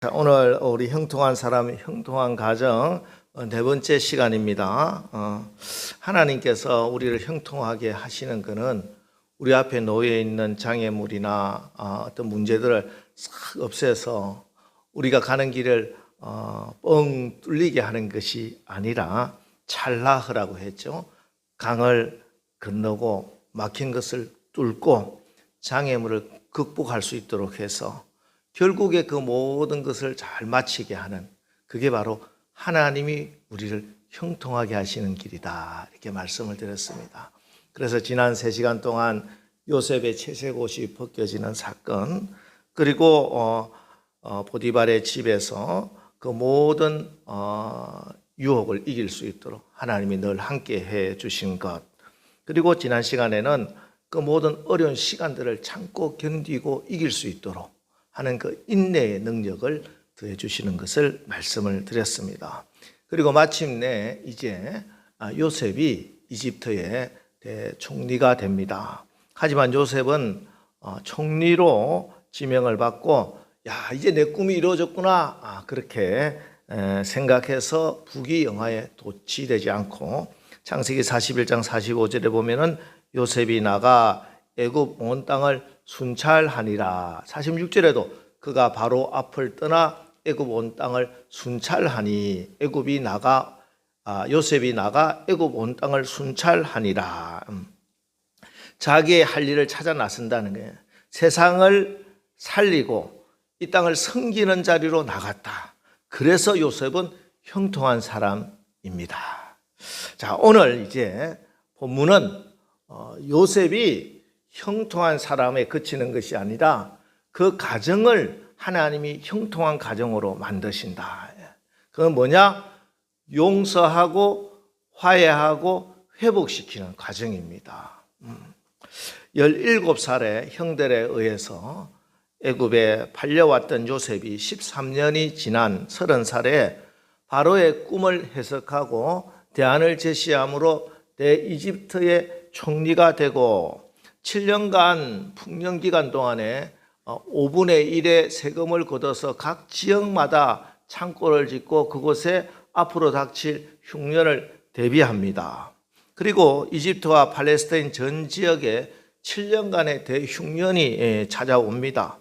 자, 오늘 우리 형통한 사람, 형통한 가정 네 번째 시간입니다. 하나님께서 우리를 형통하게 하시는 것은 우리 앞에 놓여 있는 장애물이나 어떤 문제들을 싹 없애서 우리가 가는 길을 뻥 뚫리게 하는 것이 아니라 찰나흐라고 했죠. 강을 건너고 막힌 것을 뚫고 장애물을 극복할 수 있도록 해서 결국에 그 모든 것을 잘 마치게 하는, 그게 바로 하나님이 우리를 형통하게 하시는 길이다, 이렇게 말씀을 드렸습니다. 그래서 지난 3시간 동안 요셉의 채색옷이 벗겨지는 사건, 그리고 보디발의 집에서 그 모든 유혹을 이길 수 있도록 하나님이 늘 함께 해 주신 것, 그리고 지난 시간에는 그 모든 어려운 시간들을 참고 견디고 이길 수 있도록 하는 그 인내의 능력을 더해 주시는 것을 말씀을 드렸습니다. 그리고 마침내 이제 요셉이 이집트의 총리가 됩니다. 하지만 요셉은 총리로 지명을 받고, 야, 이제 내 꿈이 이루어졌구나, 그렇게 생각해서 부귀영화에 도취되지 않고, 창세기 41장 45절에 보면은 요셉이 나가 애굽 온 땅을 순찰하니라. 46절에도 그가 바로 앞을 떠나 애굽 온 땅을 순찰하니, 요셉이 나가 애굽 온 땅을 순찰하니라. 자기의 할 일을 찾아 나선다는 거예요. 세상을 살리고 이 땅을 섬기는 자리로 나갔다. 그래서 요셉은 형통한 사람입니다. 자, 오늘 이제 본문은 요셉이 형통한 사람에 그치는 것이 아니라 그 가정을 하나님이 형통한 가정으로 만드신다. 그건 뭐냐? 용서하고 화해하고 회복시키는 과정입니다. 17살에 형들에 의해서 애굽에 팔려왔던 요셉이 13년이 지난 30살에 바로의 꿈을 해석하고 대안을 제시함으로 대이집트의 총리가 되고 7년간 풍년기간 동안에 5분의 1의 세금을 걷어서 각 지역마다 창고를 짓고 그곳에 앞으로 닥칠 흉년을 대비합니다. 그리고 이집트와 팔레스타인 전 지역에 7년간의 대흉년이 찾아옵니다.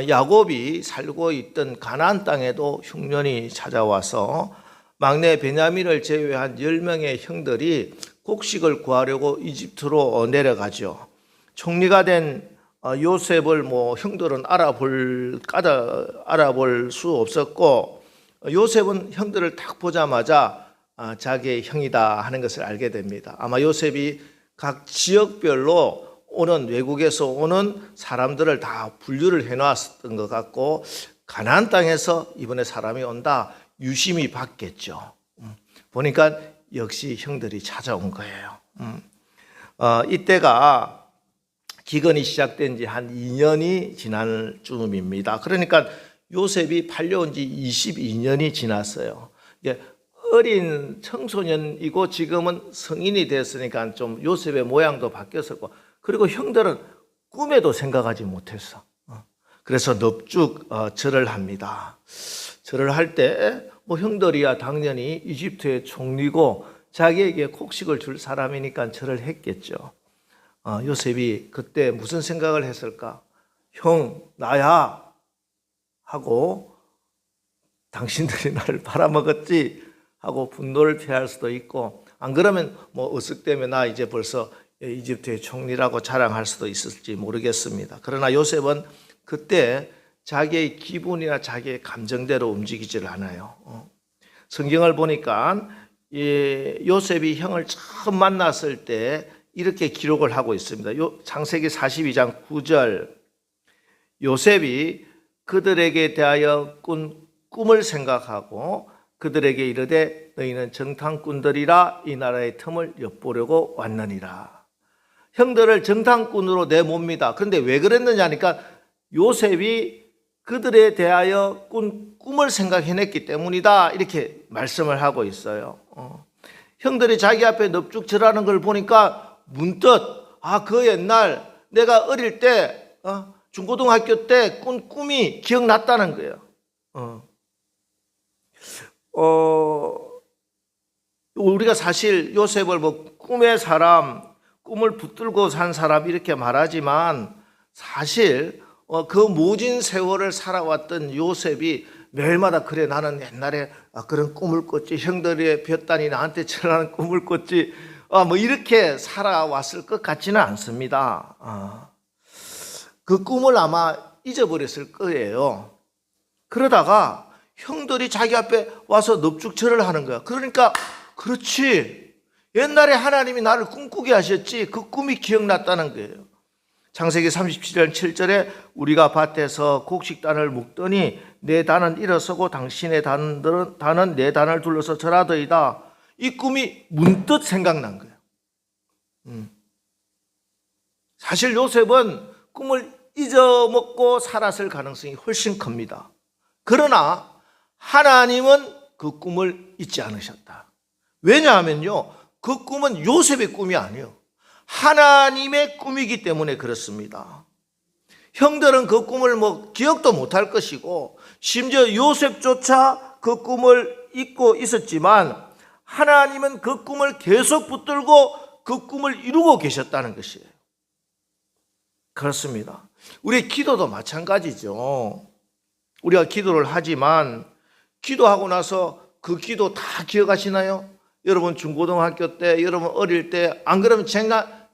야곱이 살고 있던 가나안 땅에도 흉년이 찾아와서 막내 베냐민을 제외한 10명의 형들이 곡식을 구하려고 이집트로 내려가죠. 총리가 된 요셉을 형들은 알아볼 수 없었고, 요셉은 형들을 딱 보자마자 자기의 형이다 하는 것을 알게 됩니다. 아마 요셉이 각 지역별로 오는, 외국에서 오는 사람들을 다 분류를 해놨던 것 같고, 가나안 땅에서 이번에 사람이 온다 유심히 봤겠죠. 보니까 역시 형들이 찾아온 거예요. 이때가 기근이 시작된 지 한 2년이 지난 쯤입니다. 그러니까 요셉이 팔려온 지 22년이 지났어요. 어린 청소년이고 지금은 성인이 됐으니까 좀 요셉의 모양도 바뀌었었고, 그리고 형들은 꿈에도 생각하지 못했어. 그래서 넙죽 절을 합니다. 절을 할 때 형들이야 당연히 이집트의 총리고 자기에게 곡식을 줄 사람이니까 절을 했겠죠. 요셉이 그때 무슨 생각을 했을까? 형, 나야 하고, 당신들이 나를 팔아먹었지 하고 분노를 표할 수도 있고, 안 그러면 어쓱되면 나 이제 벌써 이집트의 총리라고 자랑할 수도 있을지 모르겠습니다. 그러나 요셉은 그때 자기의 기분이나 자기의 감정대로 움직이질 않아요. 성경을 보니까 요셉이 형을 처음 만났을 때 이렇게 기록을 하고 있습니다. 창세기 42장 9절, 요셉이 그들에게 대하여 꾼 꿈을 생각하고 그들에게 이르되 너희는 정탐꾼들이라 이 나라의 틈을 엿보려고 왔느니라. 형들을 정탐꾼으로 내몹니다. 그런데 왜 그랬느냐 하니까 요셉이 그들에 대하여 꾼 꿈을 생각해냈기 때문이다, 이렇게 말씀을 하고 있어요. 형들이 자기 앞에 넙죽 절하는 걸 보니까 문득 그 옛날 내가 어릴 때 중고등학교 때 꾼 꿈이 기억났다는 거예요. 어, 우리가 사실 요셉을 뭐 꿈의 사람, 꿈을 붙들고 산 사람 이렇게 말하지만 사실 그 모진 세월을 살아왔던 요셉이 매일마다 그래 나는 옛날에 그런 꿈을 꿨지, 형들의 볕단이 나한테 전하는 꿈을 꿨지, 뭐 이렇게 살아왔을 것 같지는 않습니다. 그 꿈을 아마 잊어버렸을 거예요. 그러다가 형들이 자기 앞에 와서 넙죽절을 하는 거야. 그러니까 그렇지, 옛날에 하나님이 나를 꿈꾸게 하셨지, 그 꿈이 기억났다는 거예요. 창세기 37장 7절에 우리가 밭에서 곡식단을 묶더니 내 단은 일어서고 당신의 단은 내 단을 둘러서 절하더이다. 이 꿈이 문득 생각난 거예요. 사실 요셉은 꿈을 잊어먹고 살았을 가능성이 훨씬 큽니다. 그러나 하나님은 그 꿈을 잊지 않으셨다. 왜냐하면요, 그 꿈은 요셉의 꿈이 아니에요. 하나님의 꿈이기 때문에 그렇습니다. 형들은 그 꿈을 기억도 못할 것이고 심지어 요셉조차 그 꿈을 잊고 있었지만 하나님은 그 꿈을 계속 붙들고 그 꿈을 이루고 계셨다는 것이에요. 그렇습니다. 우리 기도도 마찬가지죠. 우리가 기도를 하지만 기도하고 나서 그 기도 다 기억하시나요? 여러분 중고등학교 때, 여러분 어릴 때, 안 그러면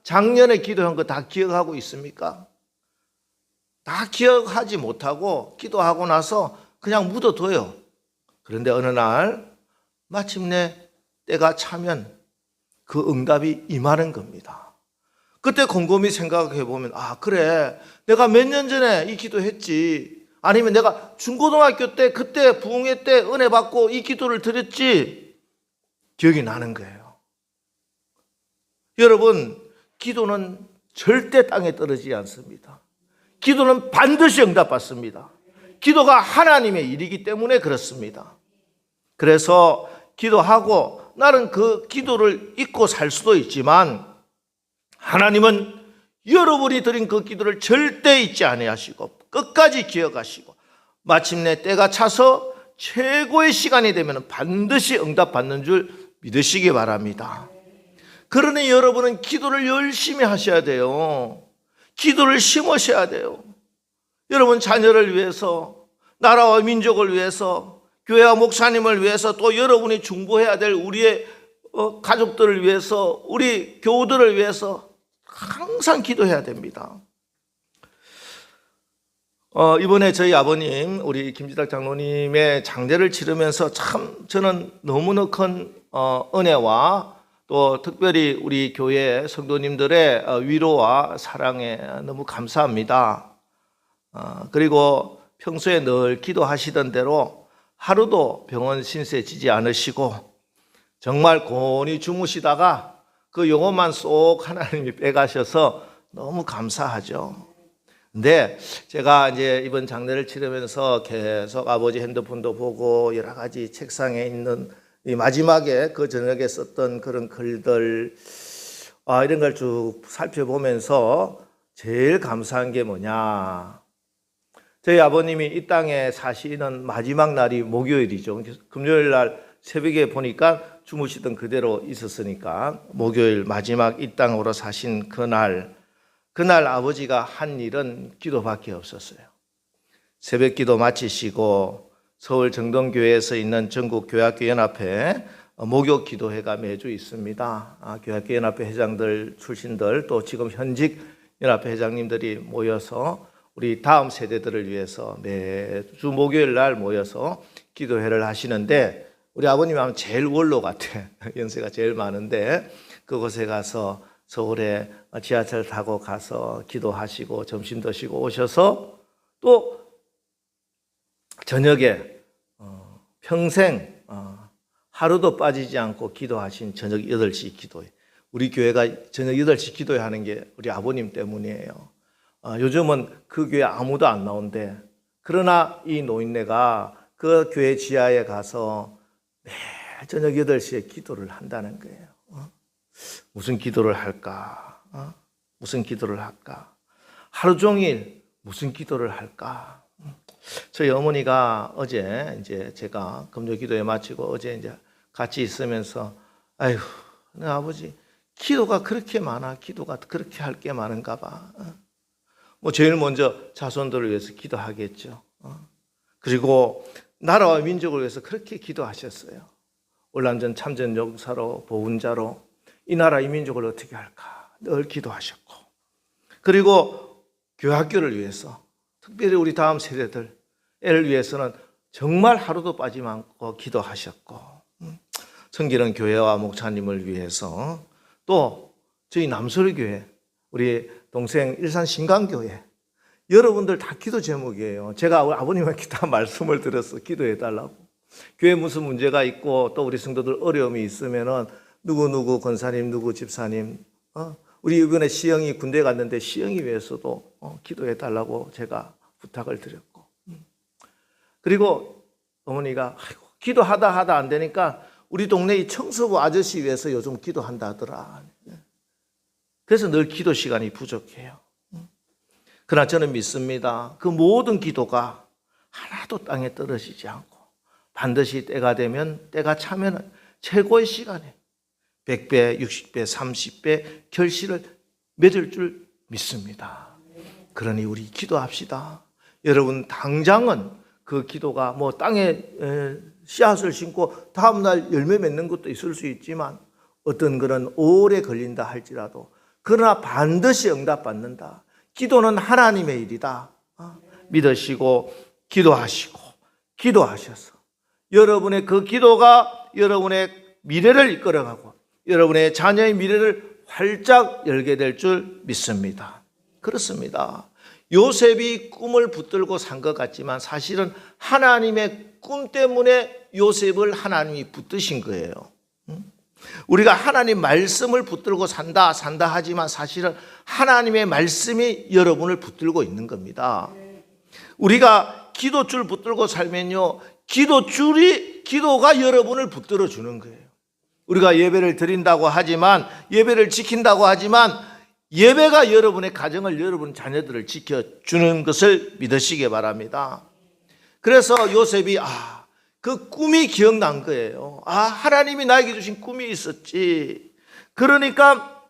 작년에 기도한 거 다 기억하고 있습니까? 다 기억하지 못하고 기도하고 나서 그냥 묻어둬요. 그런데 어느 날 마침내 때가 차면 그 응답이 임하는 겁니다. 그때 곰곰이 생각해 보면 그래, 내가 몇 년 전에 이 기도했지, 아니면 내가 중고등학교 때 그때 부흥회 때 은혜 받고 이 기도를 드렸지, 기억이 나는 거예요. 여러분, 기도는 절대 땅에 떨어지지 않습니다. 기도는 반드시 응답받습니다. 기도가 하나님의 일이기 때문에 그렇습니다. 그래서 기도하고 나는 그 기도를 잊고 살 수도 있지만 하나님은 여러분이 드린 그 기도를 절대 잊지 아니하시고 끝까지 기억하시고 마침내 때가 차서 최고의 시간이 되면 반드시 응답받는 줄 믿으시기 바랍니다. 그러니 여러분은 기도를 열심히 하셔야 돼요. 기도를 심으셔야 돼요. 여러분 자녀를 위해서, 나라와 민족을 위해서, 교회와 목사님을 위해서, 또 여러분이 중보해야 될 우리의 가족들을 위해서, 우리 교우들을 위해서 항상 기도해야 됩니다. 이번에 저희 아버님, 우리 김지탁 장로님의 장례를 치르면서 참 저는 너무나 큰 은혜와 또 특별히 우리 교회 성도님들의 위로와 사랑에 너무 감사합니다. 그리고 평소에 늘 기도하시던 대로 하루도 병원 신세 지지 않으시고 정말 곤히 주무시다가 그 영혼만 쏙 하나님이 빼가셔서 너무 감사하죠. 근데 제가 이제 이번 장례를 치르면서 계속 아버지 핸드폰도 보고 여러 가지 책상에 있는 이 마지막에 그 저녁에 썼던 그런 글들, 이런 걸 쭉 살펴보면서 제일 감사한 게 뭐냐, 저희 아버님이 이 땅에 사시는 마지막 날이 목요일이죠. 금요일 날 새벽에 보니까 주무시던 그대로 있었으니까 목요일 마지막 이 땅으로 사신 그날 아버지가 한 일은 기도밖에 없었어요. 새벽 기도 마치시고 서울 정동교회에서 있는 전국교회학교연합회 목요 기도회가 매주 있습니다. 교회학교연합회 회장들 출신들 또 지금 현직 연합회 회장님들이 모여서 우리 다음 세대들을 위해서 매주 목요일 날 모여서 기도회를 하시는데 우리 아버님이 하면 제일 원로 같아. 연세가 제일 많은데 그곳에 가서 서울에 지하철 타고 가서 기도하시고 점심 드시고 오셔서 또 저녁에 평생 하루도 빠지지 않고 기도하신 저녁 8시 기도회. 우리 교회가 저녁 8시 기도회 하는 게 우리 아버님 때문이에요. 요즘은 그 교회 아무도 안 나온대. 그러나 이 노인네가 그 교회 지하에 가서 매일 저녁 8시에 기도를 한다는 거예요. 무슨 기도를 할까? 무슨 기도를 할까? 하루 종일 무슨 기도를 할까? 저희 어머니가 어제 이제 제가 금요 기도회 마치고 어제 이제 같이 있으면서 아이고, 내 아버지 기도가 그렇게 많아. 기도가 그렇게 할 게 많은가 봐. 뭐 제일 먼저 자손들을 위해서 기도하겠죠. 그리고 나라와 민족을 위해서 그렇게 기도하셨어요. 올남전 참전 용사로 보훈자로 이 나라 이 민족을 어떻게 할까 늘 기도하셨고, 그리고 교학교를 위해서 특별히 우리 다음 세대들 애를 위해서는 정말 하루도 빠지지 않고 기도하셨고, 성기는 교회와 목사님을 위해서, 또 저희 남설교회 우리 동생 일산 신강교회 여러분들 다 기도 제목이에요. 제가 아버님한테 다 말씀을 드렸어. 기도해 달라고. 교회 무슨 문제가 있고 또 우리 성도들 어려움이 있으면은 누구 권사님, 누구 집사님, 우리 이번에 시영이 군대 갔는데 시영이 위해서도 기도해 달라고 제가 부탁을 드렸고, 그리고 어머니가 아이고, 기도하다 안 되니까 우리 동네 이 청소부 아저씨 위해서 요즘 기도한다 하더라. 그래서 늘 기도 시간이 부족해요. 그러나 저는 믿습니다. 그 모든 기도가 하나도 땅에 떨어지지 않고 반드시 때가 되면, 때가 차면 최고의 시간에 100배, 60배, 30배 결실을 맺을 줄 믿습니다. 그러니 우리 기도합시다. 여러분 당장은 그 기도가 뭐 땅에 씨앗을 심고 다음날 열매 맺는 것도 있을 수 있지만 어떤 그런 오래 걸린다 할지라도 그러나 반드시 응답받는다. 기도는 하나님의 일이다. 믿으시고 기도하시고 기도하셔서 여러분의 그 기도가 여러분의 미래를 이끌어가고 여러분의 자녀의 미래를 활짝 열게 될 줄 믿습니다. 그렇습니다. 요셉이 꿈을 붙들고 산 것 같지만 사실은 하나님의 꿈 때문에 요셉을 하나님이 붙드신 거예요. 우리가 하나님 말씀을 붙들고 산다 하지만 사실은 하나님의 말씀이 여러분을 붙들고 있는 겁니다. 우리가 기도줄 붙들고 살면요, 기도가 여러분을 붙들어 주는 거예요. 우리가 예배를 드린다고 하지만, 예배를 지킨다고 하지만 예배가 여러분의 가정을, 여러분 자녀들을 지켜주는 것을 믿으시기 바랍니다. 그래서 요셉이 그 꿈이 기억난 거예요. 하나님이 나에게 주신 꿈이 있었지. 그러니까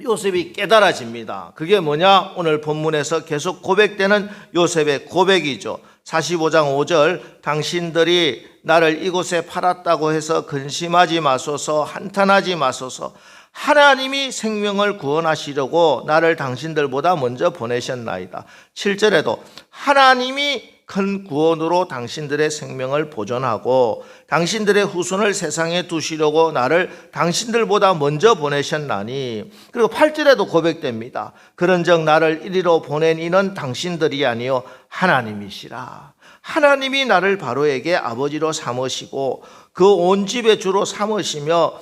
요셉이 깨달아집니다. 그게 뭐냐? 오늘 본문에서 계속 고백되는 요셉의 고백이죠. 45장 5절, 당신들이 나를 이곳에 팔았다고 해서 근심하지 마소서, 한탄하지 마소서. 하나님이 생명을 구원하시려고 나를 당신들보다 먼저 보내셨나이다. 7절에도 하나님이 큰 구원으로 당신들의 생명을 보존하고 당신들의 후손을 세상에 두시려고 나를 당신들보다 먼저 보내셨나니. 그리고 8절에도 고백됩니다. 그런즉 나를 이리로 보낸 이는 당신들이 아니요 하나님이시라. 하나님이 나를 바로에게 아버지로 삼으시고 그 온 집의 주로 삼으시며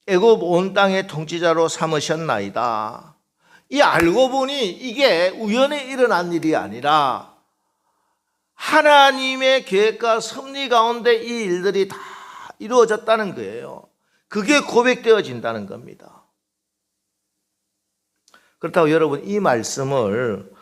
애굽 온 땅의 통치자로 삼으셨나이다. 이 알고 보니 이게 우연히 일어난 일이 아니라 하나님의 계획과 섭리 가운데 이 일들이 다 이루어졌다는 거예요. 그게 고백되어진다는 겁니다. 그렇다고 여러분 이 말씀을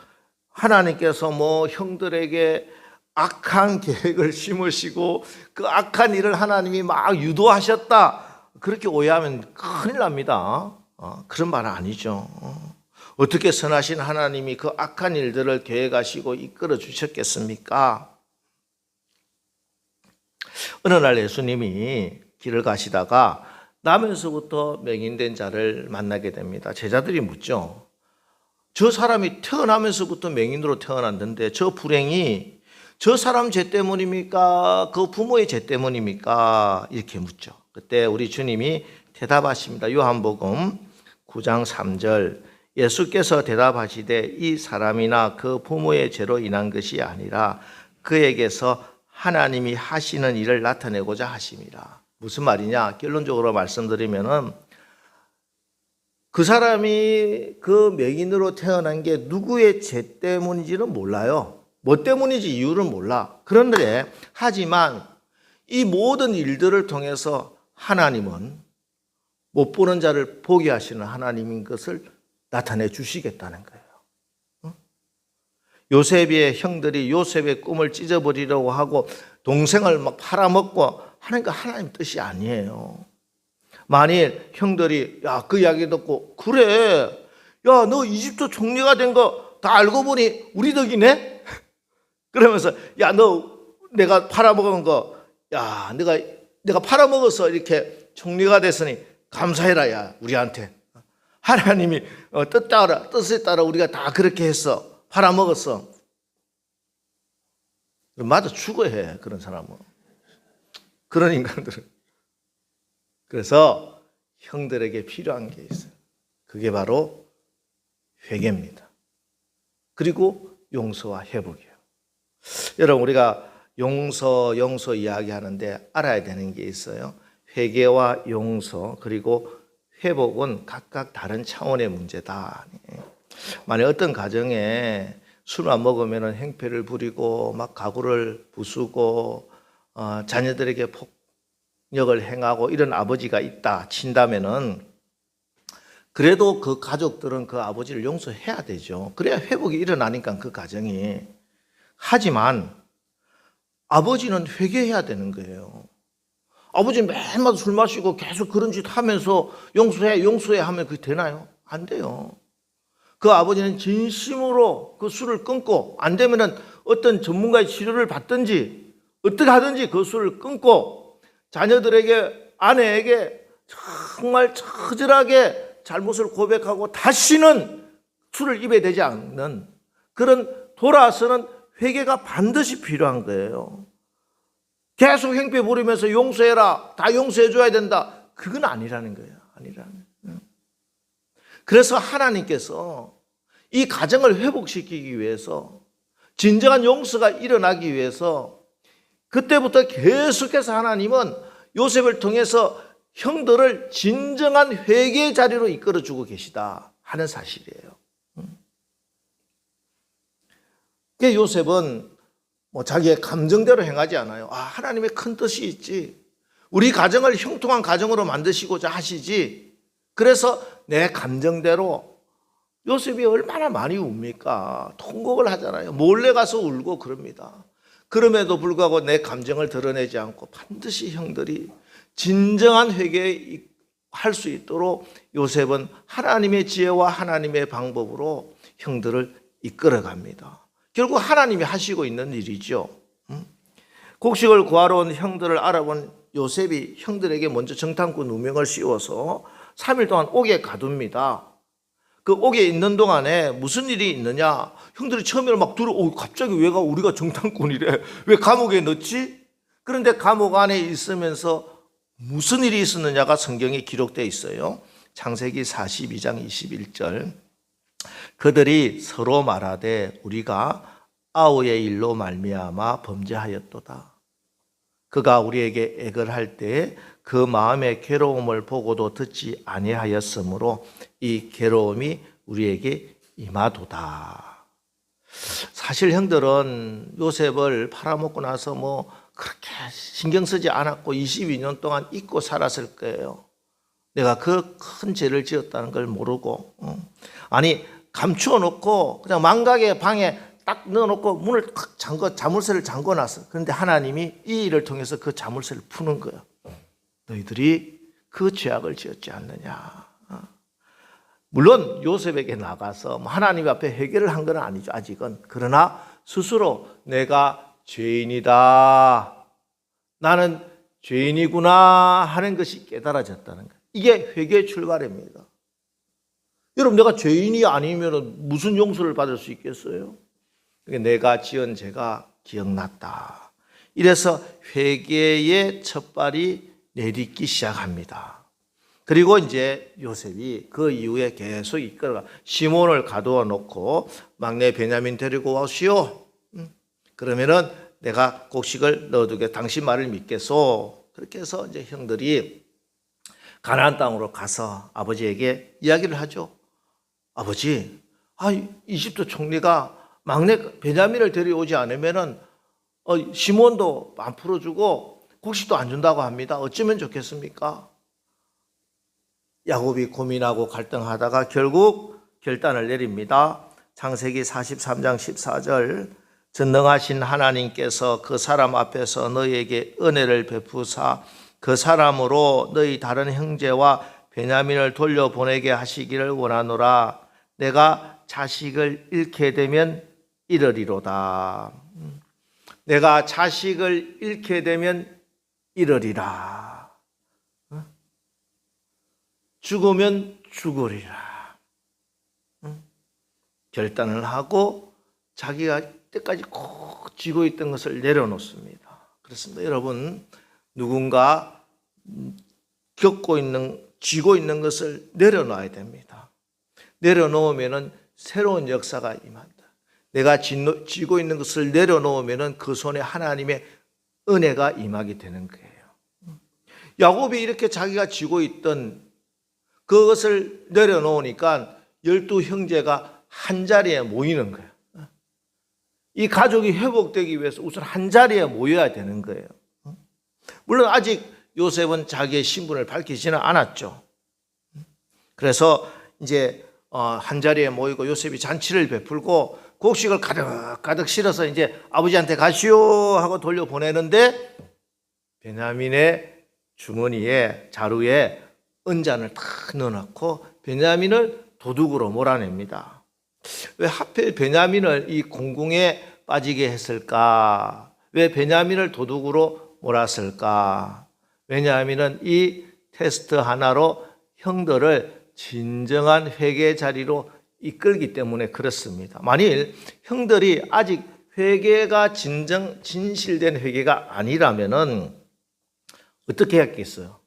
하나님께서 뭐 형들에게 악한 계획을 심으시고 그 악한 일을 하나님이 막 유도하셨다, 그렇게 오해하면 큰일 납니다. 그런 말은 아니죠. 어떻게 선하신 하나님이 그 악한 일들을 계획하시고 이끌어 주셨겠습니까? 어느 날 예수님이 길을 가시다가 나면서부터 맹인된 자를 만나게 됩니다. 제자들이 묻죠. 저 사람이 태어나면서부터 맹인으로 태어났는데 저 불행이 저 사람 죄 때문입니까? 그 부모의 죄 때문입니까? 이렇게 묻죠. 그때 우리 주님이 대답하십니다. 요한복음 9장 3절, 예수께서 대답하시되 이 사람이나 그 부모의 죄로 인한 것이 아니라 그에게서 하나님이 하시는 일을 나타내고자 하심이라. 무슨 말이냐? 결론적으로 말씀드리면은 그 사람이 그 맹인으로 태어난 게 누구의 죄 때문인지는 몰라요. 뭐 때문인지 이유는 몰라. 그런데 하지만 이 모든 일들을 통해서 하나님은 못 보는 자를 보게 하시는 하나님인 것을 나타내 주시겠다는 거예요. 요셉의 형들이 요셉의 꿈을 찢어버리려고 하고 동생을 막 팔아먹고 하는 거 하나님 뜻이 아니에요. 만일 형들이 야, 그 이야기 듣고 그래, 야, 너 이집트 총리가 된 거 다 알고 보니 우리 덕이네? 그러면서 야, 너 내가 팔아먹은 거, 야, 내가 팔아먹어서 이렇게 총리가 됐으니 감사해라, 야, 우리한테. 하나님이 뜻에 따라 우리가 다 그렇게 했어. 팔아먹었어. 맞아 죽어야 해, 그런 사람은. 그런 인간들은. 그래서 형들에게 필요한 게 있어요. 그게 바로 회개입니다. 그리고 용서와 회복이에요. 여러분, 우리가 용서 이야기하는데 알아야 되는 게 있어요. 회개와 용서 그리고 회복은 각각 다른 차원의 문제다. 만약 어떤 가정에 술만 먹으면 행패를 부리고 막 가구를 부수고 자녀들에게 폭력을 행하고 이런 아버지가 있다 친다면은 그래도 그 가족들은 그 아버지를 용서해야 되죠. 그래야 회복이 일어나니까 그 가정이. 하지만 아버지는 회개해야 되는 거예요. 아버지 매일마다 술 마시고 계속 그런 짓 하면서 용서해 하면 그게 되나요? 안 돼요. 그 아버지는 진심으로 그 술을 끊고 안 되면은 어떤 전문가의 치료를 받든지 어떻게 하든지 그 술을 끊고 자녀들에게 아내에게 정말 처절하게 잘못을 고백하고 다시는 술을 입에 대지 않는 그런 돌아서는 회개가 반드시 필요한 거예요. 계속 행패 부리면서 용서해라, 다 용서해줘야 된다. 그건 아니라는 거예요. 아니라는 거예요. 그래서 하나님께서 이 가정을 회복시키기 위해서 진정한 용서가 일어나기 위해서 그때부터 계속해서 하나님은 요셉을 통해서 형들을 진정한 회개의 자리로 이끌어주고 계시다 하는 사실이에요. 요셉은 자기의 감정대로 행하지 않아요. 하나님의 큰 뜻이 있지. 우리 가정을 형통한 가정으로 만드시고자 하시지. 그래서 내 감정대로 요셉이 얼마나 많이 웁니까? 통곡을 하잖아요. 몰래 가서 울고 그럽니다. 그럼에도 불구하고 내 감정을 드러내지 않고 반드시 형들이 진정한 회개할 수 있도록 요셉은 하나님의 지혜와 하나님의 방법으로 형들을 이끌어갑니다. 결국 하나님이 하시고 있는 일이죠. 곡식을 구하러 온 형들을 알아본 요셉이 형들에게 먼저 정탐꾼 누명을 씌워서 3일 동안 옥에 가둡니다. 그 옥에 있는 동안에 무슨 일이 있느냐? 형들이 처음에는 막 갑자기 우리가 정탐꾼이래. 왜 감옥에 넣지? 그런데 감옥 안에 있으면서 무슨 일이 있었느냐가 성경에 기록되어 있어요. 창세기 42장 21절. 그들이 서로 말하되 우리가 아우의 일로 말미암아 범죄하였도다. 그가 우리에게 액을 할 때 그 마음의 괴로움을 보고도 듣지 아니하였으므로 이 괴로움이 우리에게 임하도다. 사실 형들은 요셉을 팔아먹고 나서 그렇게 신경 쓰지 않았고 22년 동안 잊고 살았을 거예요. 내가 그 큰 죄를 지었다는 걸 모르고. 아니, 감추어 놓고 그냥 망각의 방에 딱 넣어놓고 문을 탁 자물쇠를 잠궈놨어. 그런데 하나님이 이 일을 통해서 그 자물쇠를 푸는 거예요. 너희들이 그 죄악을 지었지 않느냐. 물론 요셉에게 나가서 하나님 앞에 회개를 한 건 아니죠, 아직은. 그러나 스스로 내가 죄인이다, 나는 죄인이구나 하는 것이 깨달아졌다는 거예요. 이게 회개의 출발입니다. 여러분, 내가 죄인이 아니면 무슨 용서를 받을 수 있겠어요? 내가 지은 죄가 기억났다. 이래서 회개의 첫발이 내딛기 시작합니다. 그리고 이제 요셉이 그 이후에 계속 이끌어가 시몬을 가두어 놓고 막내 베냐민 데리고 오시오. 그러면은 내가 곡식을 넣어두게, 당신 말을 믿겠소. 그렇게 해서 이제 형들이 가나안 땅으로 가서 아버지에게 이야기를 하죠. 아버지, 이집트 총리가 막내 베냐민을 데려오지 않으면은 시몬도 안 풀어주고 곡식도 안 준다고 합니다. 어쩌면 좋겠습니까? 야곱이 고민하고 갈등하다가 결국 결단을 내립니다. 창세기 43장 14절 전능하신 하나님께서 그 사람 앞에서 너희에게 은혜를 베푸사 그 사람으로 너희 다른 형제와 베냐민을 돌려보내게 하시기를 원하노라. 내가 자식을 잃게 되면 이르리로다. 내가 자식을 잃게 되면 이르리라. 죽으면 죽으리라. 결단을 하고 자기가 때까지 꼭 쥐고 있던 것을 내려놓습니다. 그렇습니다. 여러분, 누군가 쥐고 있는 것을 내려놔야 됩니다. 내려놓으면 새로운 역사가 임한다. 내가 쥐고 있는 것을 내려놓으면 그 손에 하나님의 은혜가 임하게 되는 거예요. 야곱이 이렇게 자기가 쥐고 있던 그것을 내려놓으니까 12 형제가 한 자리에 모이는 거예요. 이 가족이 회복되기 위해서 우선 한 자리에 모여야 되는 거예요. 물론 아직 요셉은 자기의 신분을 밝히지는 않았죠. 그래서 이제 한 자리에 모이고 요셉이 잔치를 베풀고 곡식을 가득 실어서 이제 아버지한테 가시오 하고 돌려보내는데 베냐민의 주머니에 자루에 은잔을 탁 넣어놓고 베냐민을 도둑으로 몰아냅니다. 왜 하필 베냐민을 이 공궁에 빠지게 했을까? 왜 베냐민을 도둑으로 몰았을까? 왜냐하면 이 테스트 하나로 형들을 진정한 회개 자리로 이끌기 때문에 그렇습니다. 만일 형들이 아직 회개가 진실된 회개가 아니라면은 어떻게 했겠어요?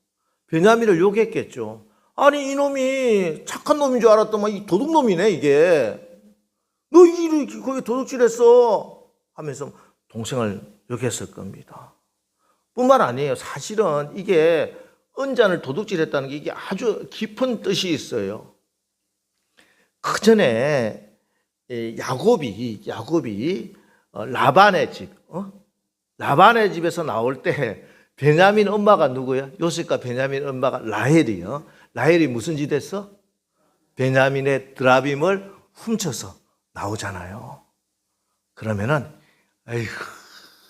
베냐민을 욕했겠죠. 아니 이놈이 착한 놈인 줄 알았더만 이 도둑놈이네 이게. 너 이렇게 거기 도둑질했어 하면서 동생을 욕했을 겁니다. 뿐만 아니에요. 사실은 이게 은잔을 도둑질했다는 게 이게 아주 깊은 뜻이 있어요. 그 전에 야곱이 라반의 집에서 나올 때 베냐민 엄마가 누구예요? 요셉과 베냐민 엄마가 라헬이요. 라헬이 무슨 짓 했어? 베냐민의 드라빔을 훔쳐서 나오잖아요. 그러면은 아이고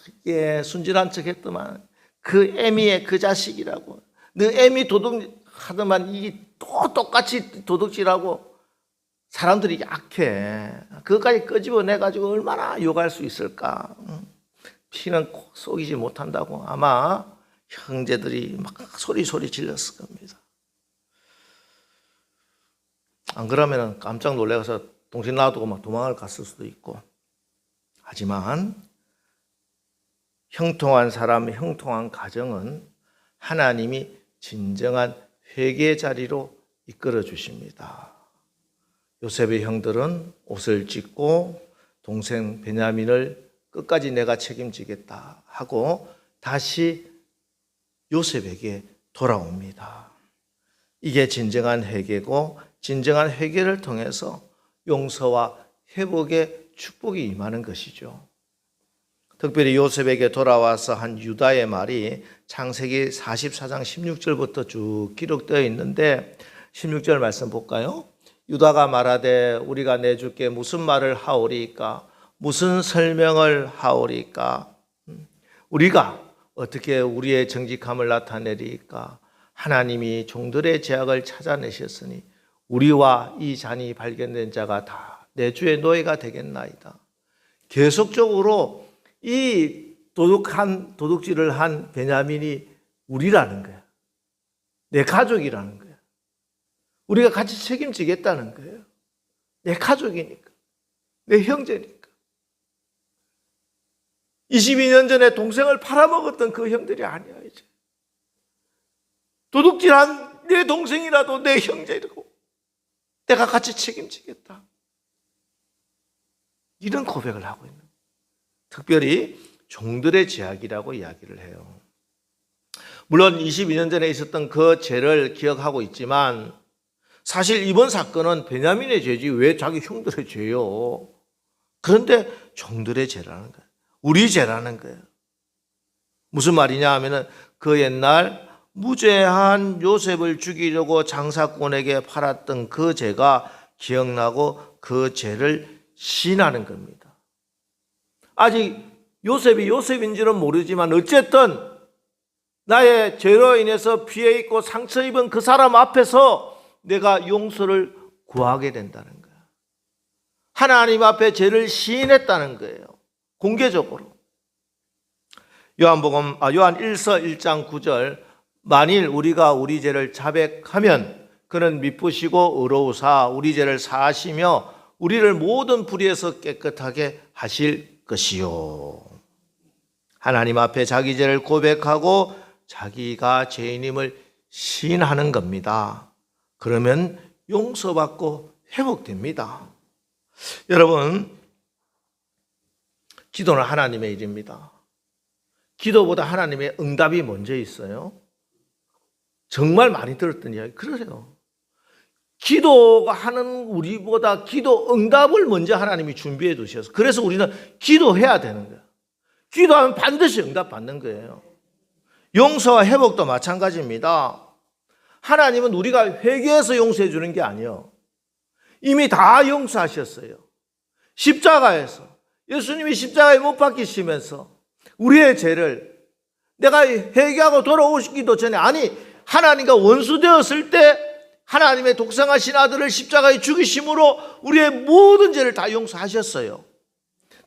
이게 순진한 척 했더만 그 애미의 그 자식이라고 너 애미 도둑하더만 이게 또 똑같이 도둑질하고 사람들이 약해. 그것까지 끄집어내가지고 얼마나 욕할 수 있을까. 피는 꼭 속이지 못한다고 아마 형제들이 막 소리 질렀을 겁니다. 안 그러면 깜짝 놀라서 동생 놔두고 막 도망을 갔을 수도 있고. 하지만 형통한 사람, 형통한 가정은 하나님이 진정한 회개 자리로 이끌어 주십니다. 요셉의 형들은 옷을 찢고 동생 베냐민을 끝까지 내가 책임지겠다 하고 다시 요셉에게 돌아옵니다. 이게 진정한 회개고 진정한 회개를 통해서 용서와 회복의 축복이 임하는 것이죠. 특별히 요셉에게 돌아와서 한 유다의 말이 창세기 44장 16절부터 쭉 기록되어 있는데 16절 말씀 볼까요? 유다가 말하되 우리가 내주께 무슨 말을 하오리까? 무슨 설명을 하오리까? 우리가 어떻게 우리의 정직함을 나타내리까? 하나님이 종들의 죄악을 찾아내셨으니 우리와 이 잔이 발견된 자가 다 내 주의 노예가 되겠나이다. 계속적으로 이 도둑질을 한 베냐민이 우리라는 거야. 내 가족이라는 거야. 우리가 같이 책임지겠다는 거예요. 내 가족이니까. 내 형제니까. 22년 전에 동생을 팔아먹었던 그 형들이 아니야 이제. 도둑질한 내 동생이라도 내 형제라고. 내가 같이 책임지겠다. 이런 고백을 하고 있는 거예요. 특별히 종들의 죄악이라고 이야기를 해요. 물론 22년 전에 있었던 그 죄를 기억하고 있지만 사실 이번 사건은 베냐민의 죄지 왜 자기 형들의 죄요? 그런데 종들의 죄라는 거예요. 우리 죄라는 거예요. 무슨 말이냐 하면은 그 옛날 무죄한 요셉을 죽이려고 장사꾼에게 팔았던 그 죄가 기억나고 그 죄를 시인하는 겁니다. 아직 요셉이 요셉인지는 모르지만 어쨌든 나의 죄로 인해서 피해 있고 상처 입은 그 사람 앞에서 내가 용서를 구하게 된다는 거야. 하나님 앞에 죄를 시인했다는 거예요. 공개적으로. 요한 1서 1장 9절 만일 우리가 우리 죄를 자백하면 그는 미쁘시고 의로우사 우리 죄를 사하시며 우리를 모든 불의에서 깨끗하게 하실 것이요. 하나님 앞에 자기 죄를 고백하고 자기가 죄인임을 시인하는 겁니다. 그러면 용서받고 회복됩니다. 여러분, 기도는 하나님의 일입니다. 기도보다 하나님의 응답이 먼저 있어요. 정말 많이 들었던 이야기 그러세요. 기도가 하는 우리보다 기도 응답을 먼저 하나님이 준비해 두셔서 그래서 우리는 기도해야 되는 거예요. 기도하면 반드시 응답 받는 거예요. 용서와 회복도 마찬가지입니다. 하나님은 우리가 회개해서 용서해 주는 게 아니에요. 이미 다 용서하셨어요. 십자가에서 예수님이 십자가에 못 박히시면서 우리의 죄를 내가 회개하고 돌아오시기도 전에 하나님과 원수되었을 때 하나님의 독생하신 아들을 십자가에 죽이심으로 우리의 모든 죄를 다 용서하셨어요.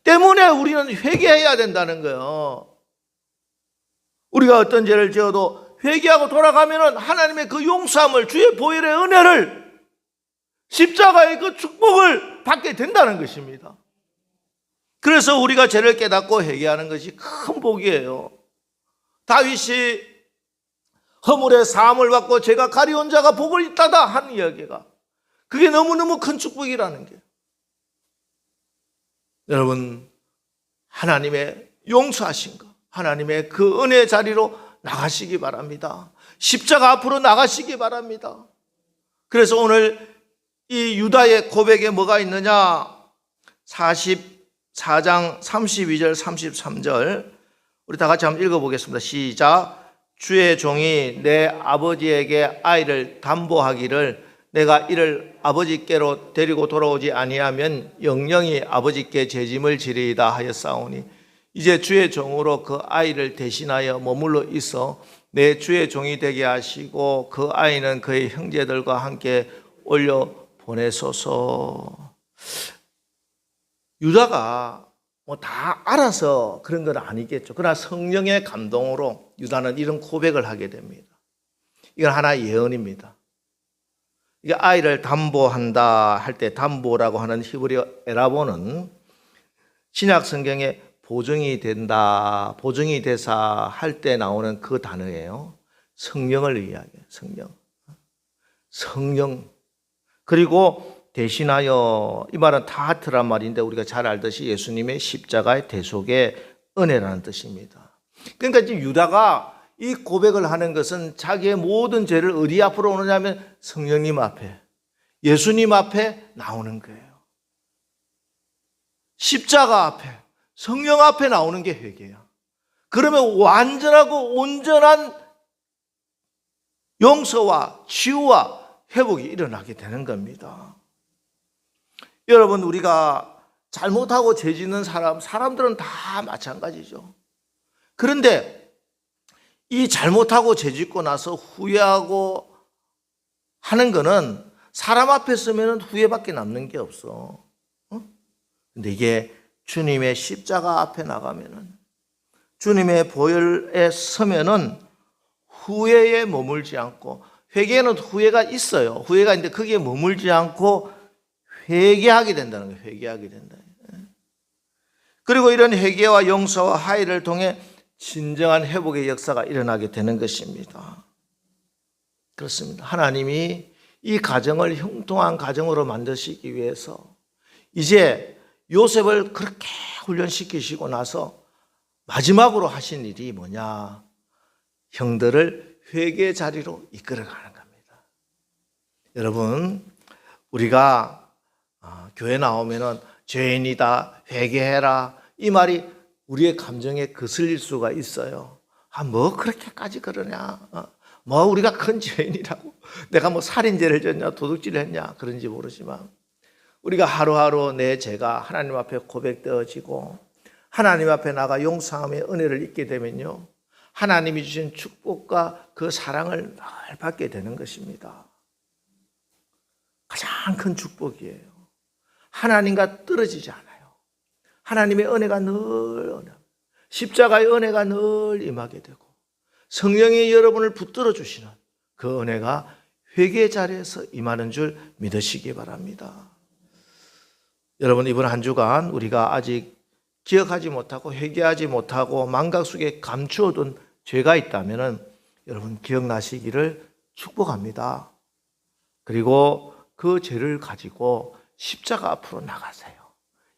때문에 우리는 회개해야 된다는 거예요. 우리가 어떤 죄를 지어도 회개하고 돌아가면 하나님의 그 용서함을 주의 보혈의 은혜를 십자가의 그 축복을 받게 된다는 것입니다. 그래서 우리가 죄를 깨닫고 회개하는 것이 큰 복이에요. 다윗이 허물의 사함을 받고 죄가 가려운 자가 복을 있다다 하는 이야기가 그게 너무너무 큰 축복이라는 게 여러분 하나님의 용서하신 것 하나님의 그 은혜의 자리로 나가시기 바랍니다. 십자가 앞으로 나가시기 바랍니다. 그래서 오늘 이 유다의 고백에 뭐가 있느냐 44장 32절 33절 우리 다 같이 한번 읽어보겠습니다. 시작. 주의 종이 내 아버지에게 아이를 담보하기를 내가 이를 아버지께로 데리고 돌아오지 아니하면 영영이 아버지께 죄짐을 지리이다 하였사오니 이제 주의 종으로 그 아이를 대신하여 머물러 있어 내 주의 종이 되게 하시고 그 아이는 그의 형제들과 함께 올려 보내소서. 유다가 다 알아서 그런 건 아니겠죠. 그러나 성령의 감동으로 유다는 이런 고백을 하게 됩니다. 이건 하나의 예언입니다. 이게 아이를 담보한다 할 때 담보라고 하는 히브리어 에라보는 신약 성경에 보증이 된다, 보증이 되사 할 때 나오는 그 단어예요. 성령을 이야기해요. 성령. 그리고 대신하여 이 말은 타하트란 말인데 우리가 잘 알듯이 예수님의 십자가의 대속의 은혜라는 뜻입니다. 그러니까 지금 유다가 이 고백을 하는 것은 자기의 모든 죄를 어디 앞으로 오느냐면 성령님 앞에 예수님 앞에 나오는 거예요. 십자가 앞에 성령 앞에 나오는 게 회개야. 그러면 완전하고 온전한 용서와 치유와 회복이 일어나게 되는 겁니다. 여러분 우리가 잘못하고 죄 짓는 사람들은 다 마찬가지죠. 그런데 이 잘못하고 죄 짓고 나서 후회하고 하는 거는 사람 앞에 서면 후회밖에 남는 게 없어. 근데 이게 주님의 십자가 앞에 나가면은 주님의 보혈에 서면은 후회에 머물지 않고 회개는 후회가 있어요. 후회가 있는데 거기에 머물지 않고 회개하게 된다는 거예요. 회개하게 된다. 그리고 이런 회개와 용서와 화해를 통해 진정한 회복의 역사가 일어나게 되는 것입니다. 그렇습니다. 하나님이 이 가정을 형통한 가정으로 만드시기 위해서 이제 요셉을 그렇게 훈련시키시고 나서 마지막으로 하신 일이 뭐냐? 형들을 회개 자리로 이끌어가는 겁니다. 여러분, 우리가 교회 나오면은 죄인이다, 회개해라 이 말이 우리의 감정에 거슬릴 수가 있어요. 뭐 그렇게까지 그러냐? 뭐 우리가 큰 죄인이라고 내가 뭐 살인죄를 졌냐, 도둑질을 했냐 그런지 모르지만 우리가 하루하루 내 죄가 하나님 앞에 고백되어지고 하나님 앞에 나가 용서함의 은혜를 잊게 되면요, 하나님이 주신 축복과 그 사랑을 늘 받게 되는 것입니다. 가장 큰 축복이에요. 하나님과 떨어지지 않아요. 하나님의 은혜가 늘, 십자가의 은혜가 늘 임하게 되고 성령이 여러분을 붙들어 주시는 그 은혜가 회개 자리에서 임하는 줄 믿으시기 바랍니다. 여러분, 이번 한 주간 우리가 아직 기억하지 못하고 회개하지 못하고 망각 속에 감추어둔 죄가 있다면 여러분 기억나시기를 축복합니다. 그리고 그 죄를 가지고 십자가 앞으로 나가세요.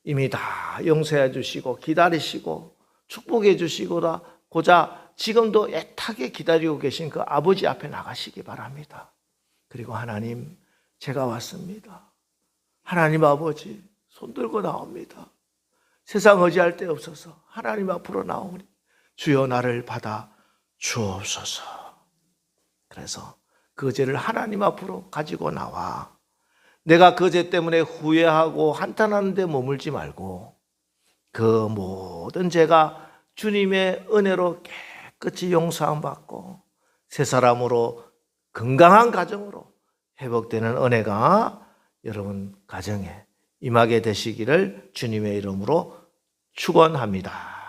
이미 다 용서해 주시고 기다리시고 축복해 주시고다 고자 지금도 애타게 기다리고 계신 그 아버지 앞에 나가시기 바랍니다. 그리고 하나님, 제가 왔습니다. 하나님 아버지, 손 들고 나옵니다. 세상 의지할 데 없어서 하나님 앞으로 나오니 주여 나를 받아 주옵소서. 그래서 그 죄를 하나님 앞으로 가지고 나와 내가 그 죄 때문에 후회하고 한탄하는 데 머물지 말고 그 모든 죄가 주님의 은혜로 깨끗이 용서함 받고 새 사람으로 건강한 가정으로 회복되는 은혜가 여러분 가정에 임하게 되시기를 주님의 이름으로 축원합니다.